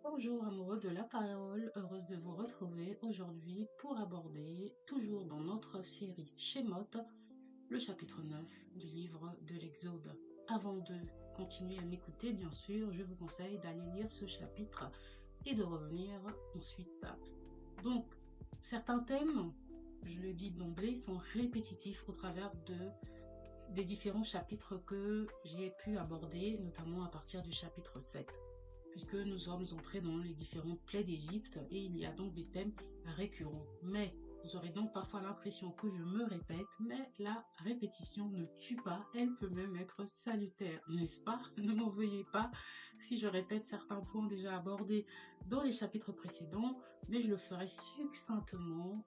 Bonjour amoureux de la parole, heureuse de vous retrouver aujourd'hui pour aborder, toujours dans notre série Shemot, le chapitre 9 du livre de l'Exode. Avant de continuer à m'écouter, bien sûr, je vous conseille d'aller lire ce chapitre et de revenir ensuite. Donc, certains thèmes, je le dis d'emblée, sont répétitifs au travers des différents chapitres que j'ai pu aborder, notamment à partir du chapitre 7, puisque nous sommes entrés dans les différentes plaies d'Égypte et il y a donc des thèmes récurrents. Mais vous aurez donc parfois l'impression que je me répète, mais la répétition ne tue pas, elle peut même être salutaire, n'est-ce pas? Ne m'en veuillez pas si je répète certains points déjà abordés dans les chapitres précédents, mais je le ferai succinctement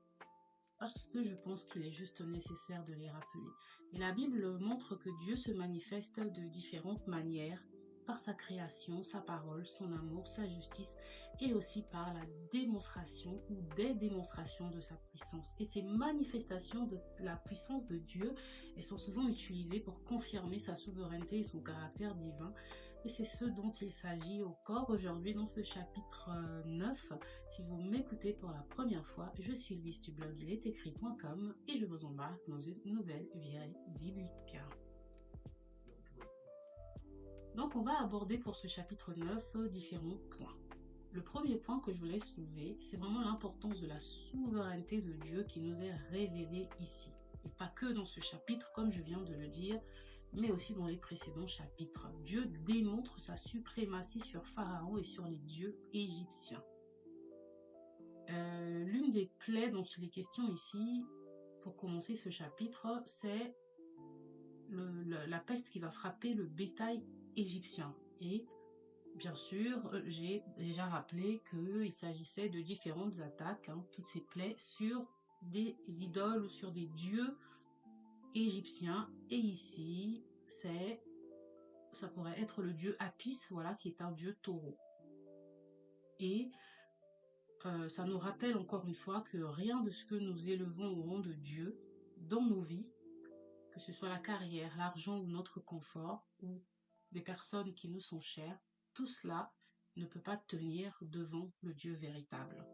parce que je pense qu'il est juste nécessaire de les rappeler. Et la Bible montre que Dieu se manifeste de différentes manières, par sa création, sa parole, son amour, sa justice, et aussi par la démonstration ou des démonstrations de sa puissance. Et ces manifestations de la puissance de Dieu, elles sont souvent utilisées pour confirmer sa souveraineté et son caractère divin. Et c'est ce dont il s'agit au corps aujourd'hui dans ce chapitre 9. Si vous m'écoutez pour la première fois, je suis Louise du blog ilestécrit.com et je vous embarque dans une nouvelle virée biblique. Donc on va aborder pour ce chapitre 9 différents points. Le premier point que je voulais soulever, c'est vraiment l'importance de la souveraineté de Dieu qui nous est révélée ici. Et pas que dans ce chapitre, comme je viens de le dire, mais aussi dans les précédents chapitres. Dieu démontre sa suprématie sur Pharaon et sur les dieux égyptiens. L'une des plaies dont il est question ici, pour commencer ce chapitre, c'est la peste qui va frapper le bétail égyptien. Et bien sûr, j'ai déjà rappelé qu'il s'agissait de différentes attaques, toutes ces plaies, sur des idoles ou sur des dieux égyptiens. Et ici, ça pourrait être le dieu Apis, voilà, qui est un dieu taureau. Et ça nous rappelle encore une fois que rien de ce que nous élevons au rang de Dieu dans nos vies, que ce soit la carrière, l'argent ou notre confort, ou des personnes qui nous sont chères, tout cela ne peut pas tenir devant le Dieu véritable.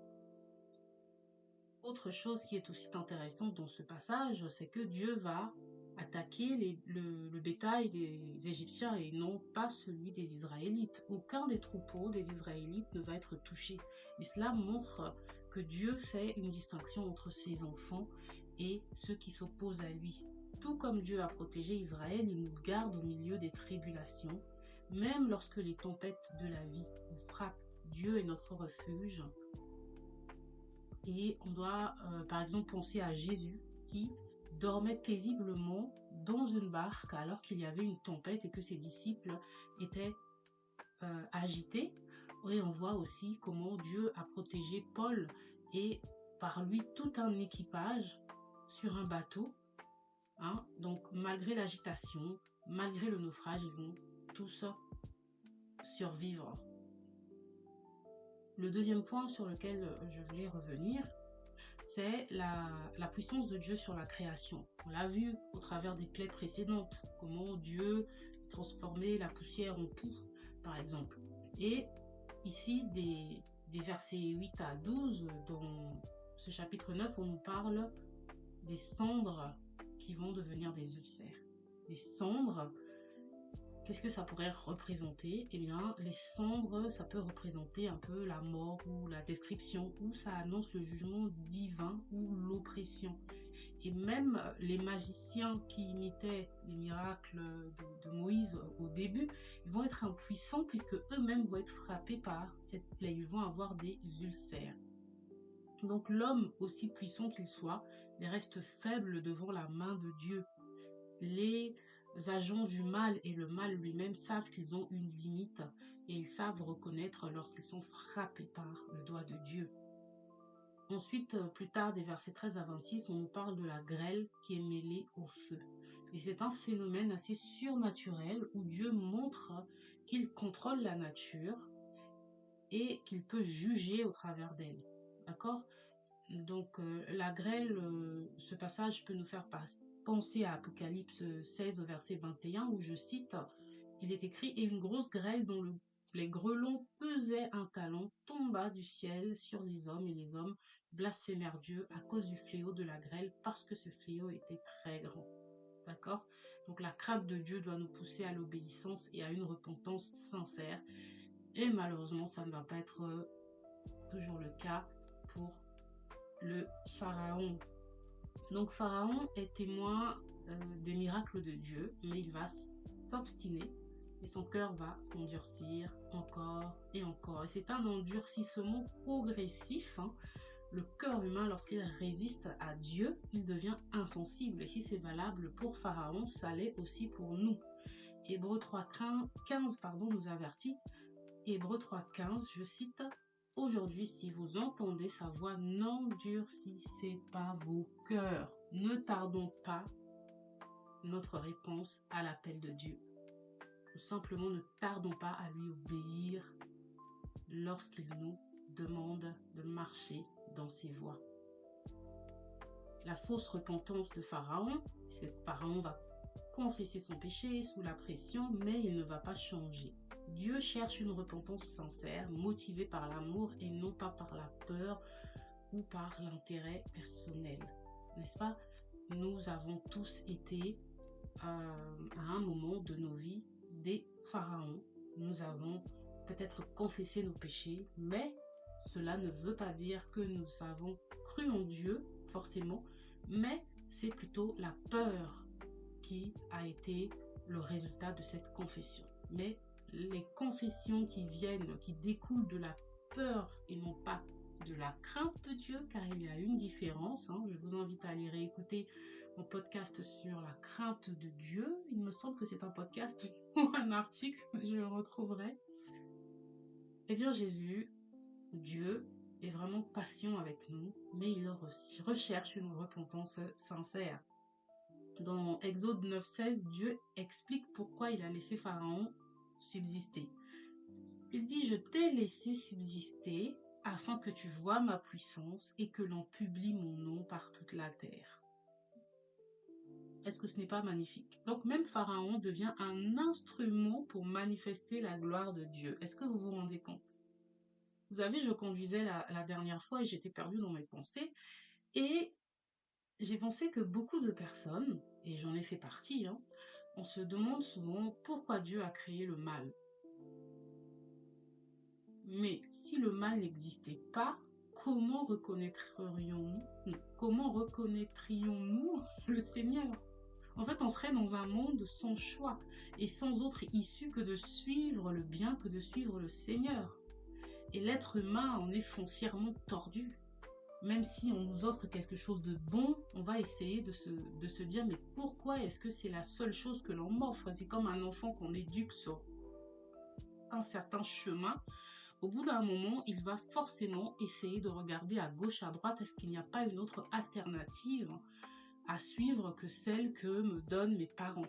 Autre chose qui est aussi intéressante dans ce passage, c'est que Dieu va attaquer le bétail des Égyptiens et non pas celui des Israélites. Aucun des troupeaux des Israélites ne va être touché. Et cela montre que Dieu fait une distinction entre ses enfants et ceux qui s'opposent à lui. Tout comme Dieu a protégé Israël, il nous garde au milieu des tribulations, même lorsque les tempêtes de la vie nous frappent. Dieu est notre refuge. Et on doit par exemple penser à Jésus qui dormait paisiblement dans une barque alors qu'il y avait une tempête et que ses disciples étaient agités. Et on voit aussi comment Dieu a protégé Paul et par lui tout un équipage sur un bateau. Donc malgré l'agitation, malgré le naufrage, ils vont tous survivre. Le deuxième point sur lequel je voulais revenir, c'est la puissance de Dieu sur la création. On l'a vu au travers des plaies précédentes, comment Dieu transformait la poussière en poux, par exemple. Et ici, des versets 8 à 12, dans ce chapitre 9, on nous parle des cendres qui vont devenir des ulcères. Les cendres, qu'est-ce que ça pourrait représenter? Eh bien, les cendres, ça peut représenter un peu la mort ou la description, ou ça annonce le jugement divin ou l'oppression. Et même les magiciens qui imitaient les miracles de Moïse au début, ils vont être impuissants puisque eux-mêmes vont être frappés par cette plaie. Ils vont avoir des ulcères. Donc l'homme, aussi puissant qu'il soit, il reste faible devant la main de Dieu. Les agents du mal et le mal lui-même savent qu'ils ont une limite et ils savent reconnaître lorsqu'ils sont frappés par le doigt de Dieu. Ensuite, plus tard, des versets 13 à 26, on nous parle de la grêle qui est mêlée au feu. Et c'est un phénomène assez surnaturel où Dieu montre qu'il contrôle la nature et qu'il peut juger au travers d'elle. D'accord? Donc, la grêle, ce passage peut nous faire penser à Apocalypse 16 au verset 21 où je cite, il est écrit « Et une grosse grêle dont le les grelons pesaient un talent, tomba du ciel sur les hommes, et les hommes blasphémèrent Dieu à cause du fléau de la grêle, parce que ce fléau était très grand. D'accord? Donc la crainte de Dieu doit nous pousser à l'obéissance et à une repentance sincère. Et malheureusement, ça ne va pas être toujours le cas pour le Pharaon. Donc Pharaon est témoin des miracles de Dieu, mais il va s'obstiner et son cœur va s'endurcir encore et encore. Et c'est un endurcissement progressif. Le cœur humain, lorsqu'il résiste à Dieu, il devient insensible. Et si c'est valable pour Pharaon, ça l'est aussi pour nous. Hébreux 3,15 nous avertit. Hébreux 3,15, je cite, « Aujourd'hui, si vous entendez sa voix, n'endurcissez pas vos cœurs. Ne tardons pas notre réponse à l'appel de Dieu. » Ou simplement ne tardons pas à lui obéir lorsqu'il nous demande de marcher dans ses voies. La fausse repentance de Pharaon, parce que Pharaon va confesser son péché sous la pression, mais il ne va pas changer. Dieu cherche une repentance sincère, motivée par l'amour et non pas par la peur ou par l'intérêt personnel. N'est-ce pas? Nous avons tous été à un moment de nos vies des pharaons. Nous avons peut-être confessé nos péchés, mais cela ne veut pas dire que nous avons cru en Dieu, forcément, mais c'est plutôt la peur qui a été le résultat de cette confession. Mais les confessions qui découlent de la peur et non pas de la crainte de Dieu, car il y a une différence. Je vous invite à aller réécouter mon podcast sur la crainte de Dieu. Il me semble que c'est un podcast ou un article, je le retrouverai. Eh bien, Jésus, Dieu, est vraiment patient avec nous, mais il recherche une repentance sincère. Dans Exode 9,16, Dieu explique pourquoi il a laissé Pharaon subsister. Il dit, « Je t'ai laissé subsister afin que tu vois ma puissance et que l'on publie mon nom par toute la terre. » Est-ce que ce n'est pas magnifique? Donc même Pharaon devient un instrument pour manifester la gloire de Dieu. Est-ce que vous vous rendez compte? Vous savez, je conduisais la dernière fois et j'étais perdue dans mes pensées. Et j'ai pensé que beaucoup de personnes, et j'en ai fait partie, on se demande souvent pourquoi Dieu a créé le mal. Mais si le mal n'existait pas, comment reconnaîtrions-nous le Seigneur? En fait, on serait dans un monde sans choix et sans autre issue que de suivre le bien, que de suivre le Seigneur. Et l'être humain en est foncièrement tordu. Même si on nous offre quelque chose de bon, on va essayer de se dire, mais pourquoi est-ce que c'est la seule chose que l'on m'offre? C'est comme un enfant qu'on éduque sur un certain chemin. Au bout d'un moment, il va forcément essayer de regarder à gauche, à droite. Est-ce qu'il n'y a pas une autre alternative à suivre que celle que me donnent mes parents?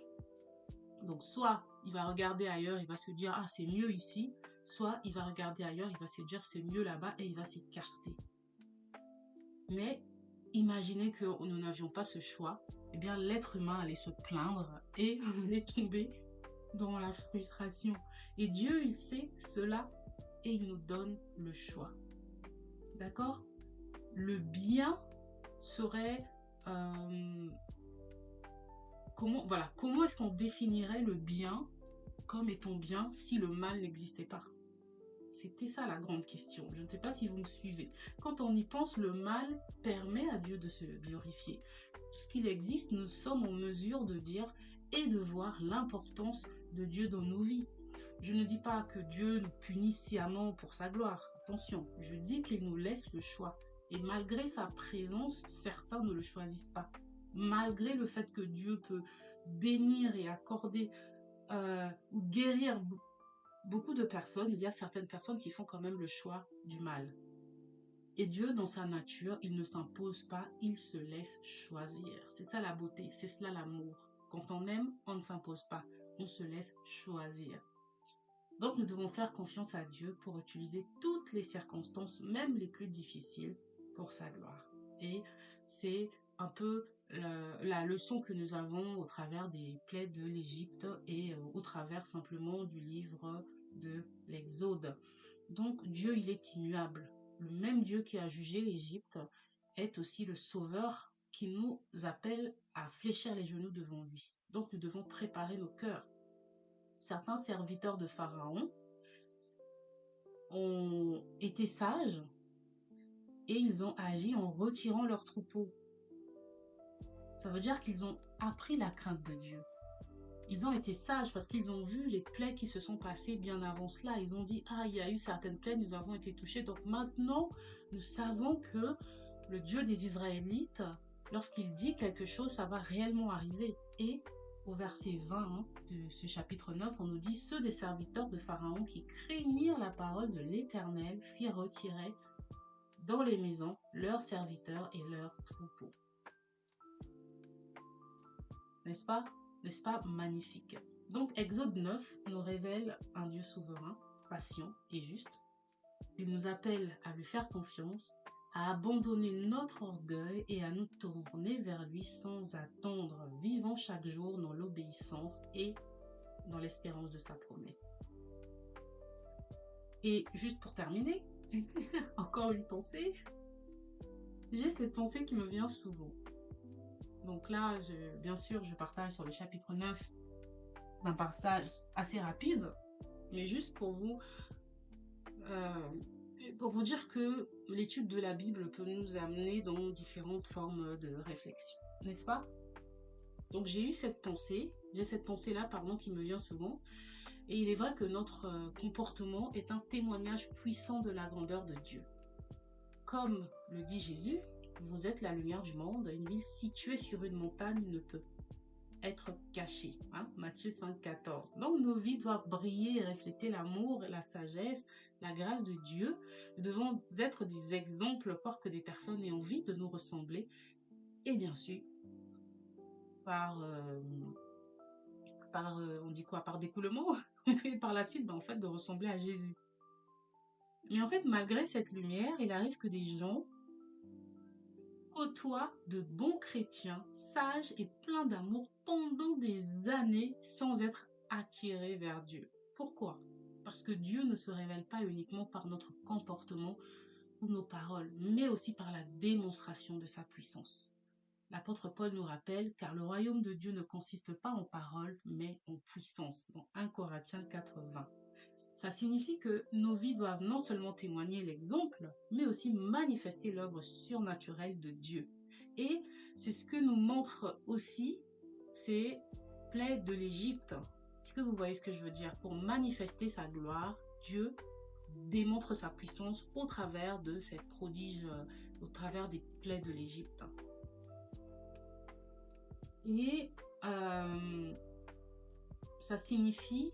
Donc soit il va regarder ailleurs, il va se dire, ah, c'est mieux ici. Soit il va regarder ailleurs, il va se dire, c'est mieux là-bas, et il va s'écarter. Mais imaginez que nous n'avions pas ce choix, eh bien l'être humain allait se plaindre et on allait tomber dans la frustration. Et Dieu, il sait cela et il nous donne le choix. D'accord? Le bien serait... comment est-ce qu'on définirait le bien comme étant bien si le mal n'existait pas? C'était ça la grande question. Je ne sais pas si vous me suivez. Quand on y pense, le mal permet à Dieu de se glorifier. Puisqu'il existe, nous sommes en mesure de dire et de voir l'importance de Dieu dans nos vies. Je ne dis pas que Dieu nous punit sciemment pour sa gloire. Attention, je dis qu'il nous laisse le choix. Et malgré sa présence, certains ne le choisissent pas. Malgré le fait que Dieu peut bénir et accorder ou guérir beaucoup de personnes, il y a certaines personnes qui font quand même le choix du mal. Et Dieu, dans sa nature, il ne s'impose pas, il se laisse choisir. C'est ça la beauté, c'est cela l'amour. Quand on aime, on ne s'impose pas, on se laisse choisir. Donc nous devons faire confiance à Dieu pour utiliser toutes les circonstances, même les plus difficiles, pour sa gloire. Et c'est un peu la leçon que nous avons au travers des plaies de l'Égypte et au travers simplement du livre de l'Exode. Donc Dieu, il est immuable. Le même Dieu qui a jugé l'Égypte est aussi le Sauveur qui nous appelle à fléchir les genoux devant lui. Donc nous devons préparer nos cœurs. Certains serviteurs de Pharaon ont été sages et ils ont agi en retirant leurs troupeaux. Ça veut dire qu'ils ont appris la crainte de Dieu. Ils ont été sages parce qu'ils ont vu les plaies qui se sont passées bien avant cela. Ils ont dit, ah, il y a eu certaines plaies, nous avons été touchés. Donc maintenant, nous savons que le Dieu des Israélites, lorsqu'il dit quelque chose, ça va réellement arriver. Et au verset 20 de ce chapitre 9, on nous dit, ceux des serviteurs de Pharaon qui craignirent la parole de l'Éternel firent retirer dans les maisons leurs serviteurs et leurs troupeaux. N'est-ce pas? N'est-ce pas magnifique? Donc Exode 9 nous révèle un Dieu souverain, patient et juste. Il nous appelle à lui faire confiance, à abandonner notre orgueil et à nous tourner vers lui sans attendre, vivant chaque jour dans l'obéissance et dans l'espérance de sa promesse. Et juste pour terminer, encore une pensée. J'ai cette pensée qui me vient souvent. Donc là, bien sûr, je partage sur le chapitre 9 un passage assez rapide, mais juste pour vous dire que l'étude de la Bible peut nous amener dans différentes formes de réflexion, n'est-ce pas? Donc j'ai cette pensée-là, qui me vient souvent, et il est vrai que notre comportement est un témoignage puissant de la grandeur de Dieu. Comme le dit Jésus, vous êtes la lumière du monde, une ville située sur une montagne ne peut être cachée. Matthieu 5,14. Donc nos vies doivent briller et refléter l'amour, la sagesse, la grâce de Dieu. Nous devons être des exemples pour que des personnes aient envie de nous ressembler. Et bien sûr, par découlement, et par la suite, de ressembler à Jésus. Mais en fait, malgré cette lumière, il arrive que des gens côtoient de bons chrétiens, sages et pleins d'amour pendant des années sans être attirés vers Dieu. Pourquoi? Parce que Dieu ne se révèle pas uniquement par notre comportement ou nos paroles, mais aussi par la démonstration de sa puissance. L'apôtre Paul nous rappelle, car le royaume de Dieu ne consiste pas en paroles, mais en puissance, dans 1 Corinthiens 4,20. Ça signifie que nos vies doivent non seulement témoigner l'exemple, mais aussi manifester l'œuvre surnaturelle de Dieu. Et c'est ce que nous montrent aussi ces plaies de l'Égypte. Est-ce que vous voyez ce que je veux dire? Pour manifester sa gloire, Dieu démontre sa puissance au travers de ces prodiges, au travers des plaies de l'Égypte. Et ça signifie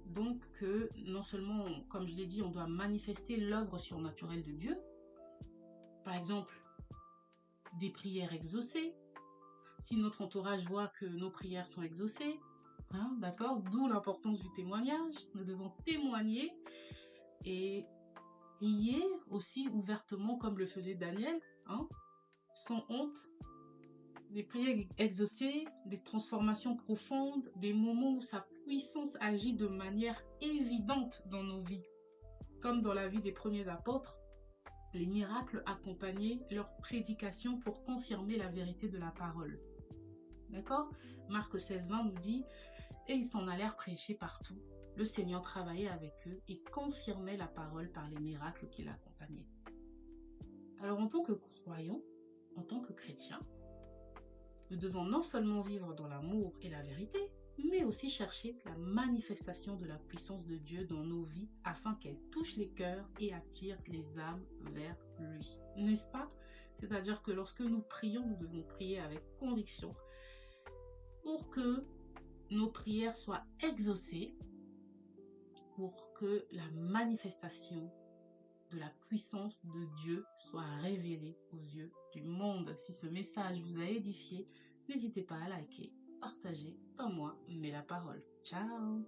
donc que non seulement, comme je l'ai dit, on doit manifester l'œuvre surnaturelle de Dieu. Par exemple, des prières exaucées. Si notre entourage voit que nos prières sont exaucées, d'accord, d'où l'importance du témoignage. Nous devons témoigner et prier aussi ouvertement comme le faisait Daniel, sans honte. Des prières exaucées, des transformations profondes, des moments où sa puissance agit de manière évidente dans nos vies. Comme dans la vie des premiers apôtres, les miracles accompagnaient leur prédication pour confirmer la vérité de la parole. D'accord? Marc 16,20 nous dit « Et ils s'en allèrent prêcher partout. Le Seigneur travaillait avec eux et confirmait la parole par les miracles qui l'accompagnaient. » Alors en tant que croyants, en tant que chrétiens, nous devons non seulement vivre dans l'amour et la vérité, mais aussi chercher la manifestation de la puissance de Dieu dans nos vies afin qu'elle touche les cœurs et attire les âmes vers lui. N'est-ce pas? C'est-à-dire que lorsque nous prions, nous devons prier avec conviction pour que nos prières soient exaucées, pour que la manifestation de la puissance de Dieu soit révélée aux yeux du monde. Si ce message vous a édifié, n'hésitez pas à liker, partager, pas moi, mais la parole. Ciao!